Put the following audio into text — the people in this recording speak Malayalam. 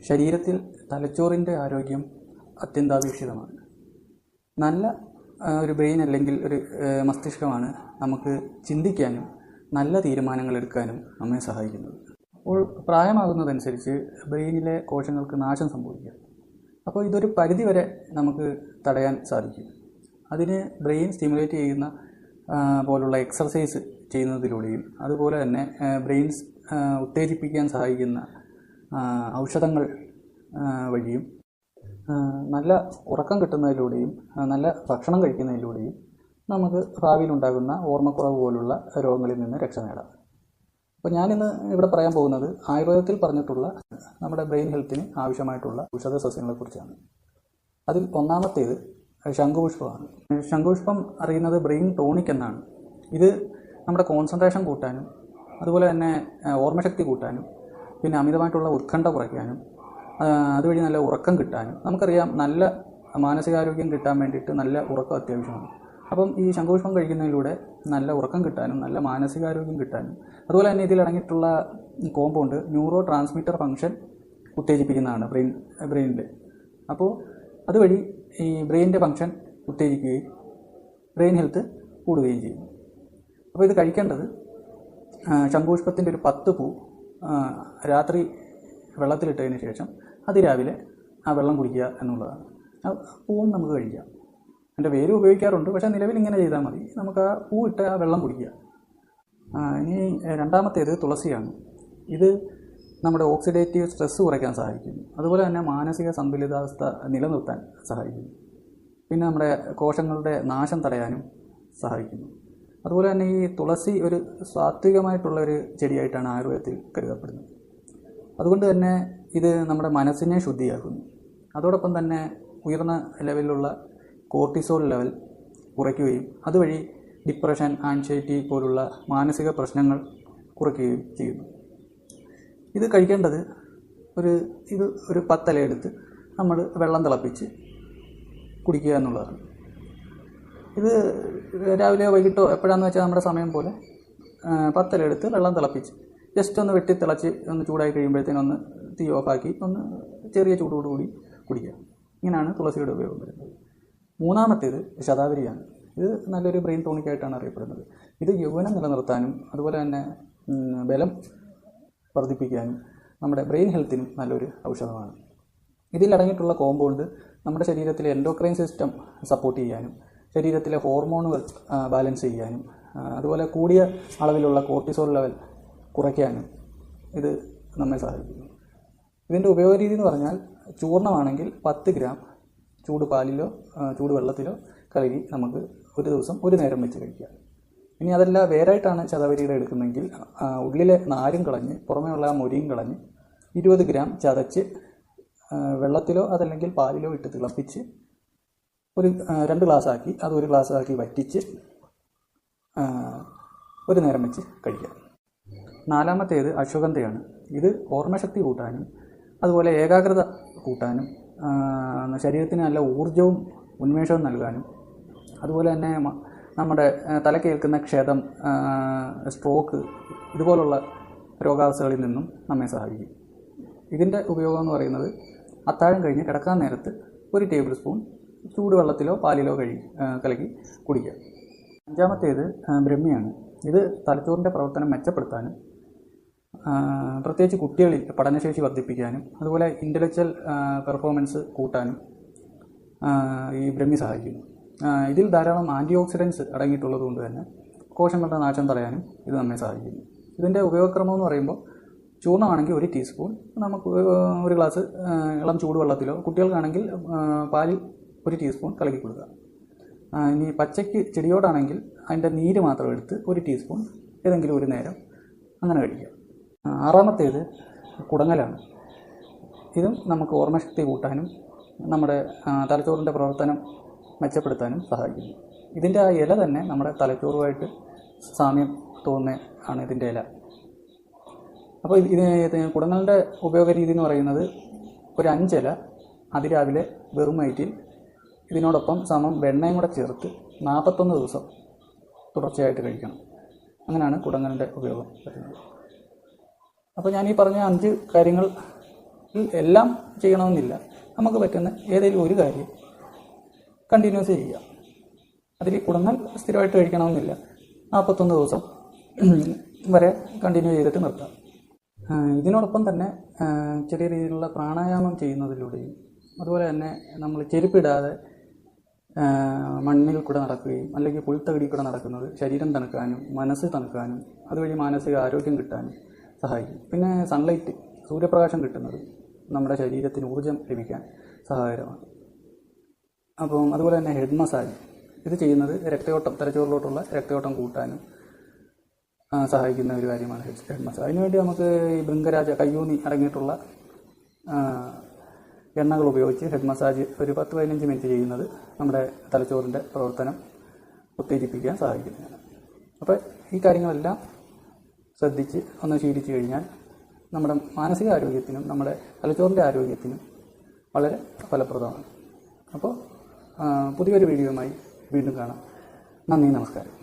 ശരീരത്തിൽ തലച്ചോറിൻ്റെ ആരോഗ്യം അത്യന്താപേക്ഷിതമാണ്. നല്ല ഒരു ബ്രെയിൻ അല്ലെങ്കിൽ ഒരു മസ്തിഷ്കമാണ് നമുക്ക് ചിന്തിക്കാനും നല്ല തീരുമാനങ്ങൾ എടുക്കാനും നമ്മെ സഹായിക്കുന്നത്. അപ്പോൾ പ്രായമാകുന്നതനുസരിച്ച് ബ്രെയിനിലെ കോശങ്ങൾക്ക് നാശം സംഭവിക്കുക. അപ്പോൾ ഇതൊരു പരിധിവരെ നമുക്ക് തടയാൻ സാധിക്കും. അതിന് ബ്രെയിൻ സ്റ്റിമുലേറ്റ് ചെയ്യുന്ന പോലുള്ള എക്സർസൈസ് ചെയ്യുന്നതിലൂടെയും അതുപോലെ തന്നെ ബ്രെയിൻസ് ഉത്തേജിപ്പിക്കാൻ സഹായിക്കുന്ന ഔഷധങ്ങൾ വഴിയും നല്ല ഉറക്കം കിട്ടുന്നതിലൂടെയും നല്ല ഭക്ഷണം കഴിക്കുന്നതിലൂടെയും നമുക്ക് ഭാവിയിലുണ്ടാകുന്ന ഓർമ്മക്കുറവ് പോലുള്ള രോഗങ്ങളിൽ നിന്ന് രക്ഷ നേടാം. അപ്പോൾ ഞാനിന്ന് ഇവിടെ പറയാൻ പോകുന്നത് ആയുർവേദത്തിൽ പറഞ്ഞിട്ടുള്ള നമ്മുടെ ബ്രെയിൻ ഹെൽത്തിന് ആവശ്യമായിട്ടുള്ള ഔഷധ സസ്യങ്ങളെക്കുറിച്ചാണ്. അതിൽ ഒന്നാമത്തേത് ശംഖുപുഷ്പമാണ്. ശംഖുപുഷ്പം അറിയുന്നത് ബ്രെയിൻ ടോണിക് എന്നാണ്. ഇത് നമ്മുടെ കോൺസെൻട്രേഷൻ കൂട്ടാനും അതുപോലെ തന്നെ ഓർമ്മശക്തി കൂട്ടാനും പിന്നെ അമിതമായിട്ടുള്ള ഉത്കണ്ഠ കുറയ്ക്കാനും അതുവഴി നല്ല ഉറക്കം കിട്ടാനും നമുക്കറിയാം. നല്ല മാനസികാരോഗ്യം കിട്ടാൻ വേണ്ടിയിട്ട് നല്ല ഉറക്കം അത്യാവശ്യമാണ്. അപ്പം ഈ ശംഖുപുഷ്പം കഴിക്കുന്നതിലൂടെ നല്ല ഉറക്കം കിട്ടാനും നല്ല മാനസികാരോഗ്യം കിട്ടാനും അതുപോലെ തന്നെ ഇതിലടങ്ങിയിട്ടുള്ള കോമ്പൗണ്ട് ന്യൂറോ ട്രാൻസ്മിറ്റർ ഫംഗ്ഷൻ ഉത്തേജിപ്പിക്കുന്നതാണ് ബ്രെയിനിൽ. അപ്പോൾ അതുവഴി ഈ ബ്രെയിനിൻ്റെ ഫംഗ്ഷൻ ഉത്തേജിക്കുകയും ബ്രെയിൻ ഹെൽത്ത് കൂടുകയും ചെയ്യും. അപ്പോൾ ഇത് കഴിക്കേണ്ടത് ശംഖുപുഷ്പത്തിൻ്റെ ഒരു 10 പൂ രാത്രി വെള്ളത്തിലിട്ടതിന് ശേഷം അതിരാവിലെ ആ വെള്ളം കുടിക്കുക എന്നുള്ളതാണ്. ആ പൂവും നമുക്ക് കഴിക്കാം. അതിൻ്റെ വേര് ഉപയോഗിക്കാറുണ്ട്, പക്ഷേ നിലവിൽ ഇങ്ങനെ ചെയ്താൽ മതി. നമുക്ക് ആ പൂ ഇട്ട് ആ വെള്ളം കുടിക്കുക. ഇനി രണ്ടാമത്തേത് തുളസിയാണ്. ഇത് നമ്മുടെ ഓക്സിഡേറ്റീവ് സ്ട്രെസ്സ് കുറയ്ക്കാൻ സഹായിക്കുന്നു. അതുപോലെ തന്നെ മാനസിക സന്തുലിതാവസ്ഥ നിലനിർത്താൻ സഹായിക്കുന്നു. പിന്നെ നമ്മുടെ കോശങ്ങളുടെ നാശം തടയാനും സഹായിക്കുന്നു. അതുപോലെ തന്നെ ഈ തുളസി ഒരു സാത്വികമായിട്ടുള്ളൊരു ചെടിയായിട്ടാണ് ആയുർവേദത്തിൽ കരുതപ്പെടുന്നത്. അതുകൊണ്ട് തന്നെ ഇത് നമ്മുടെ മനസ്സിനെ ശുദ്ധിയാക്കുന്നു. അതോടൊപ്പം തന്നെ ഉയർന്ന ലെവലിലുള്ള കോർട്ടിസോൾ ലെവൽ കുറയ്ക്കുകയും അതുവഴി ഡിപ്രഷൻ, ആൻസൈറ്റി പോലുള്ള മാനസിക പ്രശ്നങ്ങൾ കുറയ്ക്കുകയും ചെയ്യുന്നു. ഇത് കഴിക്കേണ്ടത് ഒരു 10 ഇല എടുത്ത് നമ്മൾ വെള്ളം തിളപ്പിച്ച് കുടിക്കുക എന്നുള്ളതാണ്. ഇത് രാവിലെയോ വൈകിട്ടോ എപ്പോഴാണെന്ന് വെച്ചാൽ നമ്മുടെ സമയം പോലെ 10 ഇല എടുത്ത് വെള്ളം തിളപ്പിച്ച് ജസ്റ്റ് ഒന്ന് വെട്ടിത്തിളച്ച് ഒന്ന് ചൂടായി കഴിയുമ്പോഴത്തേനും ഒന്ന് തീ ഓഫാക്കി ഒന്ന് ചെറിയ ചൂടോടുകൂടി കുടിക്കുക. ഇങ്ങനെയാണ് തുളസിയുടെ ഉപയോഗം വരുന്നത്. മൂന്നാമത്തേത് ശതാവരിയാണ്. ഇത് നല്ലൊരു ബ്രെയിൻ ടോണിക്കായിട്ടാണ് അറിയപ്പെടുന്നത്. ഇത് യൗവനം നിലനിർത്താനും അതുപോലെ തന്നെ ബലം വർദ്ധിപ്പിക്കാനും നമ്മുടെ ബ്രെയിൻ ഹെൽത്തിനും നല്ലൊരു ഔഷധമാണ്. ഇതിലടങ്ങിയിട്ടുള്ള കോമ്പൗണ്ട് നമ്മുടെ ശരീരത്തിലെ എൻഡോക്രൈൻ സിസ്റ്റം സപ്പോർട്ട് ചെയ്യാനും ശരീരത്തിലെ ഹോർമോണുകൾ ബാലൻസ് ചെയ്യാനും അതുപോലെ കൂടിയ അളവിലുള്ള കോർട്ടിസോൾ ലെവൽ കുറയ്ക്കാനും ഇത് നമ്മെ സഹായിക്കുന്നു. ഇതിൻ്റെ ഉപയോഗരീതി എന്ന് പറഞ്ഞാൽ ചൂർണ്ണമാണെങ്കിൽ 10 ഗ്രാം ചൂട് പാലിലോ ചൂട് വെള്ളത്തിലോ കലക്കി നമുക്ക് ഒരു ദിവസം ഒരു നേരം വെച്ച് കഴിക്കാം. ഇനി അതല്ല വേറായിട്ടാണ് ശതാവരിയുടെ എടുക്കുന്നതെങ്കിൽ ഉള്ളിലെ നാരും കളഞ്ഞ് പുറമേയുള്ള ആ മൊരിയും കളഞ്ഞ് 20 ഗ്രാം ചതച്ച് വെള്ളത്തിലോ അതല്ലെങ്കിൽ പാലിലോ ഇട്ട് തിളപ്പിച്ച് 2 ഗ്ലാസ്സാക്കി അത് 1 ഗ്ലാസ്സാക്കി വറ്റിച്ച് ഒരു നേരം വെച്ച് കഴിക്കാം. നാലാമത്തേത് അശ്വഗന്ധയാണ്. ഇത് ഓർമ്മശക്തി കൂട്ടാനും അതുപോലെ ഏകാഗ്രത കൂട്ടാനും ശരീരത്തിന് നല്ല ഊർജവും ഉന്മേഷവും നൽകാനും അതുപോലെ തന്നെ നമ്മുടെ തലക്കേൽക്കുന്ന ക്ഷതം, സ്ട്രോക്ക് ഇതുപോലുള്ള രോഗാവസ്ഥകളിൽ നിന്നും നമ്മെ സഹായിക്കും. ഇതിൻ്റെ ഉപയോഗം എന്ന് പറയുന്നത് അത്താഴം കഴിഞ്ഞ് കിടക്കാൻ നേരത്ത് 1 ടേബിൾ സ്പൂൺ ചൂടുവെള്ളത്തിലോ പാലിലോ കലക്കി കുടിക്കുക. അഞ്ചാമത്തേത് ബ്രഹ്മിയാണ്. ഇത് തലച്ചോറിൻ്റെ പ്രവർത്തനം മെച്ചപ്പെടുത്താനും പ്രത്യേകിച്ച് കുട്ടികളിൽ പഠനശേഷി വർദ്ധിപ്പിക്കാനും അതുപോലെ ഇൻ്റലക്ച്വൽ പെർഫോമൻസ് കൂട്ടാനും ഈ ബ്രഹ്മി സഹായിക്കുന്നു. ഇതിൽ ധാരാളം ആൻറ്റി ഓക്സിഡൻസ് അടങ്ങിയിട്ടുള്ളത് കൊണ്ട് തന്നെ കോശങ്ങളുടെ നാശം തടയാനും ഇത് നമ്മെ സഹായിക്കുന്നു. ഇതിൻ്റെ ഉപയോഗക്രമം എന്ന് പറയുമ്പോൾ ചൂർണ്ണമാണെങ്കിൽ 1 ടീസ്പൂൺ നമുക്ക് 1 ഗ്ലാസ് ഇളം ചൂടുവെള്ളത്തിലോ കുട്ടികൾക്കാണെങ്കിൽ പാലിൽ 1 ടീസ്പൂൺ കലക്കി കൊടുക്കുക. ഇനി പച്ചയ്ക്ക് ചെടിയോടാണെങ്കിൽ അതിൻ്റെ നീര് മാത്രം എടുത്ത് 1 ടീസ്പൂൺ ഏതെങ്കിലും ഒരു നേരം അങ്ങനെ കഴിക്കുക. ആറാമത്തേത് കുടങ്ങലാണ്. ഇതും നമുക്ക് ഓർമ്മശക്തി കൂട്ടാനും നമ്മുടെ തലച്ചോറിൻ്റെ പ്രവർത്തനം മെച്ചപ്പെടുത്താനും സഹായിക്കുന്നു. ഇതിൻ്റെ ആ ഇല തന്നെ നമ്മുടെ തലച്ചോറുമായിട്ട് സാമ്യം തോന്നുന്നതാണ് ഇതിൻ്റെ ഇല. അപ്പോൾ കുടങ്ങളുടെ ഉപയോഗരീതി എന്ന് പറയുന്നത് ഒരു 5 ഇല അതിരാവിലെ വെറും വയറ്റിൽ ഇതിനോടൊപ്പം സമം വെണ്ണയും കൂടെ ചേർത്ത് 41 ദിവസം തുടർച്ചയായിട്ട് കഴിക്കണം. അങ്ങനെയാണ് കുടങ്ങളുടെ ഉപയോഗം വരുന്നത്. അപ്പോൾ ഞാൻ ഈ പറഞ്ഞ 5 കാര്യങ്ങൾ എല്ലാം ചെയ്യണമെന്നില്ല. നമുക്ക് പറ്റുന്ന ഏതെങ്കിലും ഒരു കാര്യം കണ്ടിന്യൂസ് ചെയ്യുക. അതിൽ കൂടുതൽ സ്ഥിരമായിട്ട് കഴിക്കണമെന്നില്ല. 41 ദിവസം വരെ കണ്ടിന്യൂ ചെയ്തിട്ട് നിർത്താം. ഇതിനോടൊപ്പം തന്നെ ചെറിയ രീതിയിലുള്ള പ്രാണായാമം ചെയ്യുന്നതിലൂടെയും അതുപോലെ തന്നെ നമ്മൾ ചെരുപ്പിടാതെ മണ്ണിൽ കൂടെ നടക്കുകയും അല്ലെങ്കിൽ പുൽത്തകിടി കൂടെ നടക്കുന്നത് ശരീരം തണുക്കാനും മനസ്സ് തണുക്കാനും അതുവഴി മാനസിക ആരോഗ്യം കിട്ടാനും സഹായിക്കും. പിന്നെ സൺലൈറ്റ്, സൂര്യപ്രകാശം കിട്ടുന്നത് നമ്മുടെ ശരീരത്തിന് ഊർജ്ജം ലഭിക്കാൻ സഹായകരമാണ്. അപ്പം അതുപോലെ തന്നെ ഹെഡ് മസാജ്, ഇത് ചെയ്യുന്നത് രക്തയോട്ടം, തലച്ചോറിലോട്ടുള്ള രക്തയോട്ടം കൂട്ടാനും സഹായിക്കുന്ന ഒരു കാര്യമാണ് ഹെഡ് മസാജ്. അതിനുവേണ്ടി നമുക്ക് ഈ ഭൃംഗരാജ, കയ്യൂന്നി അടങ്ങിയിട്ടുള്ള എണ്ണകൾ ഉപയോഗിച്ച് ഹെഡ് മസാജ് ഒരു 10-15 മിനിറ്റ് ചെയ്യുന്നത് നമ്മുടെ തലച്ചോറിൻ്റെ പ്രവർത്തനം ഉത്തേജിപ്പിക്കാൻ സഹായിക്കുന്നതാണ്. അപ്പോൾ ഈ കാര്യങ്ങളെല്ലാം ശ്രദ്ധിച്ച് ഒന്ന് ശീലിച്ചു കഴിഞ്ഞാൽ നമ്മുടെ മാനസിക ആരോഗ്യത്തിനും നമ്മുടെ തലച്ചോറിൻ്റെ ആരോഗ്യത്തിനും വളരെ ഫലപ്രദമാണ്. അപ്പോൾ പുതിയൊരു വീഡിയോയുമായി വീണ്ടും കാണാം. നന്ദി, നമസ്കാരം.